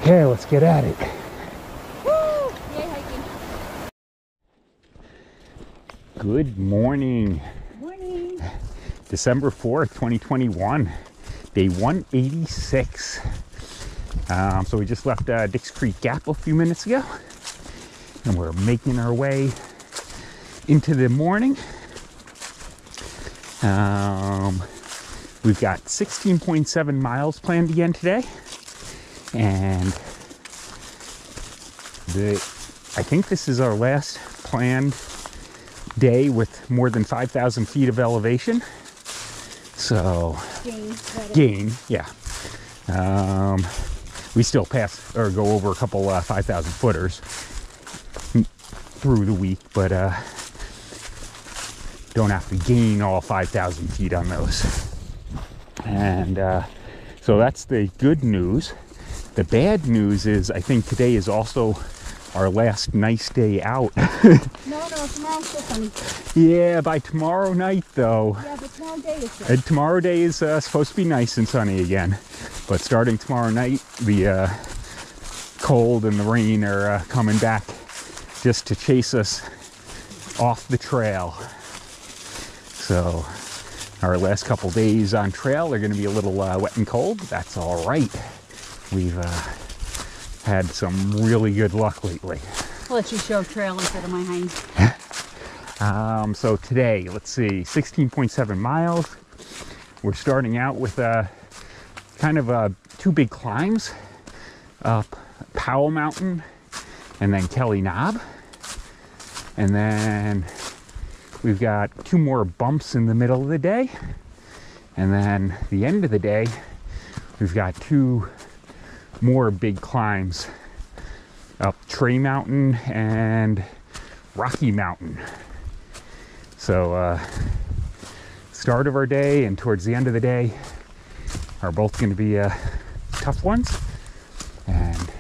Okay, let's get at it. Woo! Yay, hiking. Good morning. Good morning. December 4th, 2021, day 186. So we just left Dix Creek Gap a few minutes ago, and we're making our way into the morning. We've got 16.7 miles planned again today, and I think this is our last planned day with more than 5,000 feet of elevation. So gain, yeah. We still pass or go over a couple 5,000 footers through the week, but don't have to gain all 5,000 feet on those. And so that's the good news. The bad news is I think today is also our last nice day out. No, tomorrow's still sunny. Yeah, by tomorrow night though. Yeah, but tomorrow day is good. And tomorrow day is supposed to be nice and sunny again. But starting tomorrow night, the cold and the rain are coming back just to chase us off the trail. So our last couple days on trail are going to be a little wet and cold. That's all right. We've had some really good luck lately. I'll let you show trail instead of my hinds. So today, let's see, 16.7 miles. We're starting out with kind of two big climbs up Powell Mountain and then Kelly Knob. And then we've got two more bumps in the middle of the day. And then the end of the day, we've got two more big climbs up Tree Mountain and Rocky Mountain. So start of our day and towards the end of the day are both going to be tough ones, and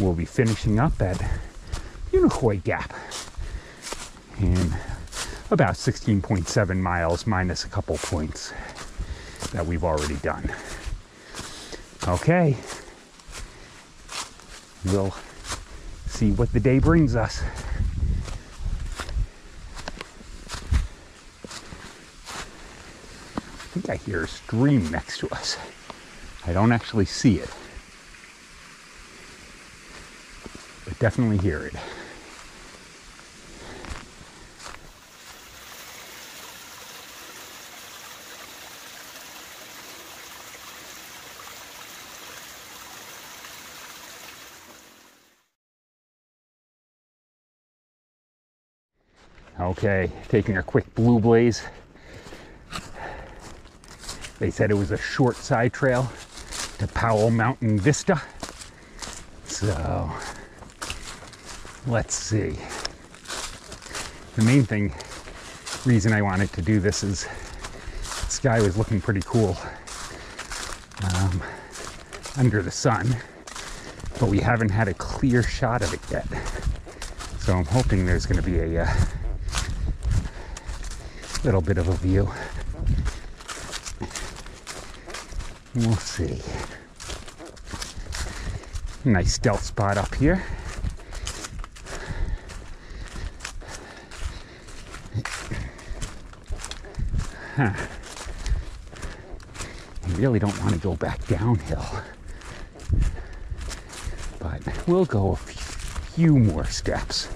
we'll be finishing up at Unicoi Gap in about 16.7 miles minus a couple points that we've already done. Okay, we'll see what the day brings us. I think I hear a stream next to us. I don't actually see it, but definitely hear it. Okay, taking a quick blue blaze. They said it was a short side trail to Powell Mountain Vista. So, let's see. The main reason I wanted to do this is the sky was looking pretty cool under the sun, but we haven't had a clear shot of it yet. So I'm hoping there's going to be a little bit of a view. We'll see. Nice stealth spot up here. Huh. I really don't want to go back downhill, but we'll go a few more steps.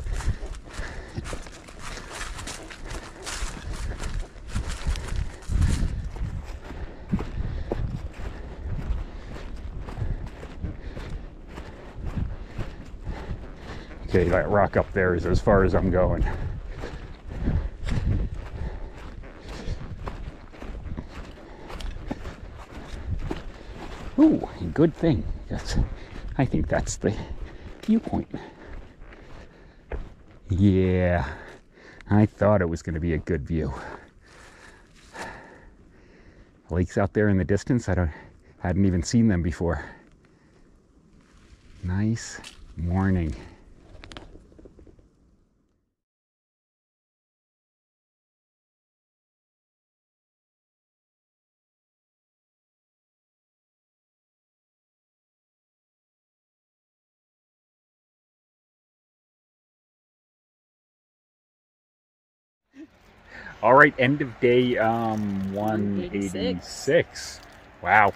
Okay, that rock up there is as far as I'm going. Ooh, good thing. I think that's the viewpoint. Yeah, I thought it was going to be a good view. Lakes out there in the distance, hadn't even seen them before. Nice morning. All right, end of day 186. Wow.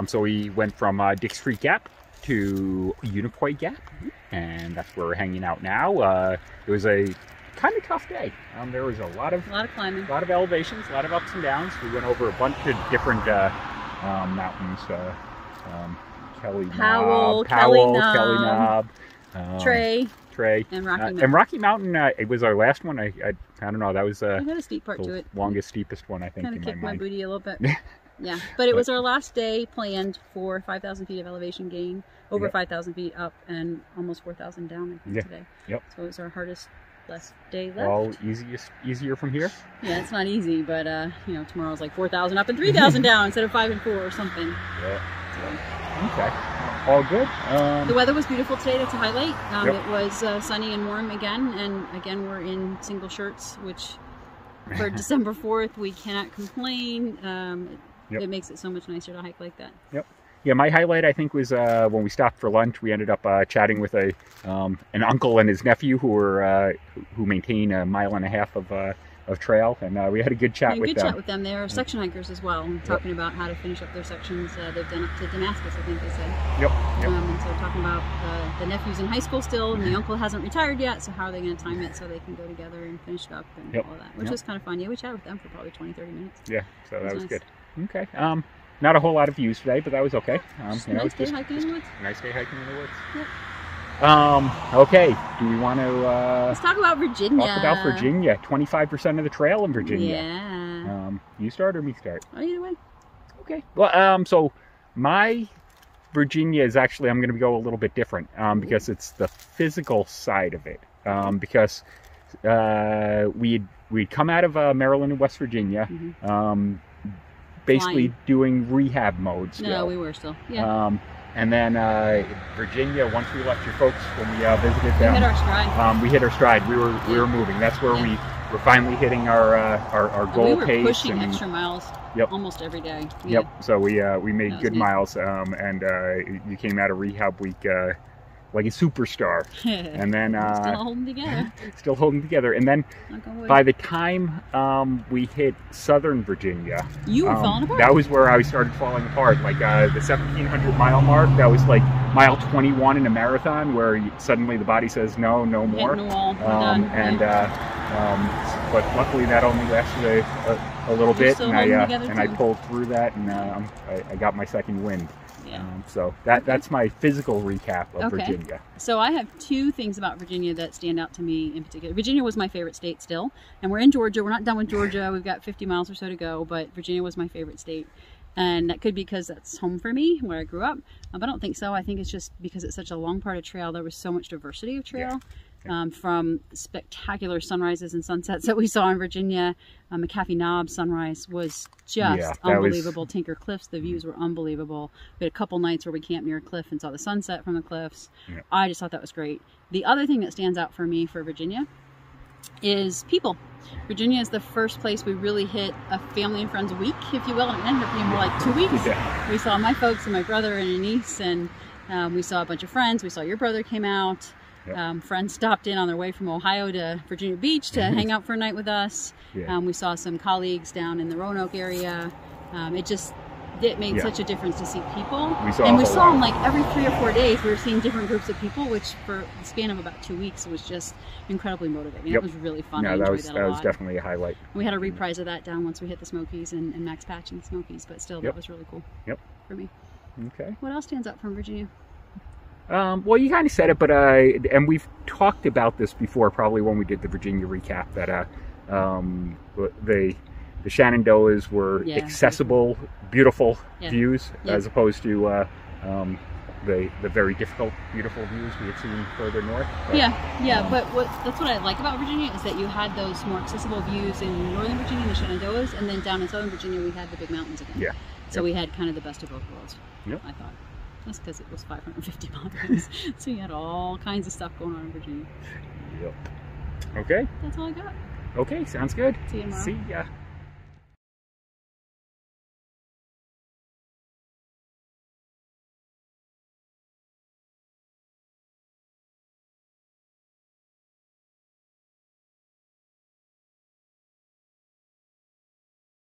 So we went from Dix Creek Gap to Unicoi Gap, and that's where we're hanging out now. It was a kind of tough day. There was a lot of climbing, a lot of elevations, a lot of ups and downs. We went over a bunch of different mountains. Powell, Kelly Knob, Trey, and Rocky Mountain. And Rocky Mountain, it was our last one. I don't know. That was I got a steep part to it. Longest, steepest one, I think. Kind of kicked my mind. booty a little bit. Yeah, but it was our last day planned for 5,000 feet of elevation gain, over 5,000 feet up, and almost 4,000 down, I think, today. Yep. So it was our hardest day left. All easier from here. Yeah, it's not easy, but you know, tomorrow's like 4,000 up and 3,000 down instead of 5 and 4 or something. Yeah. So. Okay. All good. The weather was beautiful today. That's a highlight. It was sunny and warm again, and again we're in single shirts, which for December 4th we cannot complain. It makes it so much nicer to hike like that. Yep. Yeah, my highlight I think was when we stopped for lunch. We ended up chatting with an uncle and his nephew who maintain 1.5 miles of trail, and we had a good chat with them. They are section hikers as well, talking about how to finish up their sections. They've done up to Damascus, I think they said. Yep. And so talking about the nephew's in high school still, and the uncle hasn't retired yet, so how are they going to time it so they can go together and finish it up and all that, which was kind of fun. Yeah, we chatted with them for probably 20-30 minutes. Yeah, so that was nice. good. Okay. Not a whole lot of views today, but that was okay. Nice day hiking in the woods. Nice day hiking in the woods. Yep. Okay. Do we want to let's talk about Virginia? Talk about Virginia. 25% of the trail in Virginia. Yeah. You start or me start? Either way. Okay. Well, so my Virginia is actually, I'm going to go a little bit different because it's the physical side of it. Because we'd come out of Maryland and West Virginia. Basically doing rehab mode still. No, we were still. Yeah. And then Virginia, once we left your folks, when we visited them, we hit our stride. We hit our stride. We were moving. That's where we were finally hitting our goal pace. We were pushing extra miles almost every day. So we made good miles, and you came out of rehab week like a superstar. And then still holding together. Still holding together. And then by the time we hit Southern Virginia, you were falling apart. That was where I started falling apart. Like the 1,700 mile mark, that was like mile 21 in a marathon, where suddenly the body says no more. Hitting the wall. But luckily that only lasted a little bit, and I pulled through that, and I got my second wind. So that's my physical recap of Virginia. So I have two things about Virginia that stand out to me in particular. Virginia was my favorite state still, and we're in Georgia. We're not done with Georgia. We've got 50 miles or so to go, but Virginia was my favorite state. And that could be because that's home for me, where I grew up. But I don't think so. I think it's just because it's such a long part of trail. There was so much diversity of trail. From spectacular sunrises and sunsets that we saw in Virginia. McAfee Knob sunrise was just unbelievable. Tinker Cliffs, the views were unbelievable. We had a couple nights where we camped near a cliff and saw the sunset from the cliffs. I just thought that was great. The other thing that stands out for me for Virginia is people. Virginia is the first place we really hit a family and friends week, if you will, and it ended up being more like 2 weeks. We saw my folks and my brother and a niece, and we saw a bunch of friends. We saw your brother came out. Friends stopped in on their way from Ohio to Virginia Beach to hang out for a night with us. We saw some colleagues down in the Roanoke area. It made such a difference to see people. We saw them like every 3 or 4 days. We were seeing different groups of people, which for the span of about 2 weeks was just incredibly motivating. It was really fun. I enjoyed that a lot. That was definitely a highlight. We had a reprise of that down once we hit the Smokies and Max Patch and the Smokies, but still that was really cool for me. Okay. What else stands out from Virginia? Well, you kind of said it, but and we've talked about this before, probably when we did the Virginia recap, that the Shenandoahs were accessible, beautiful views, as opposed to the very difficult, beautiful views we had seen further north. But, but that's what I like about Virginia, is that you had those more accessible views in northern Virginia, the Shenandoahs, and then down in southern Virginia we had the big mountains again. So we had kind of the best of both worlds, I thought. That's because it was 550 miles. So you had all kinds of stuff going on in Virginia. Okay. That's all I got. Okay, sounds good. See you tomorrow. See ya.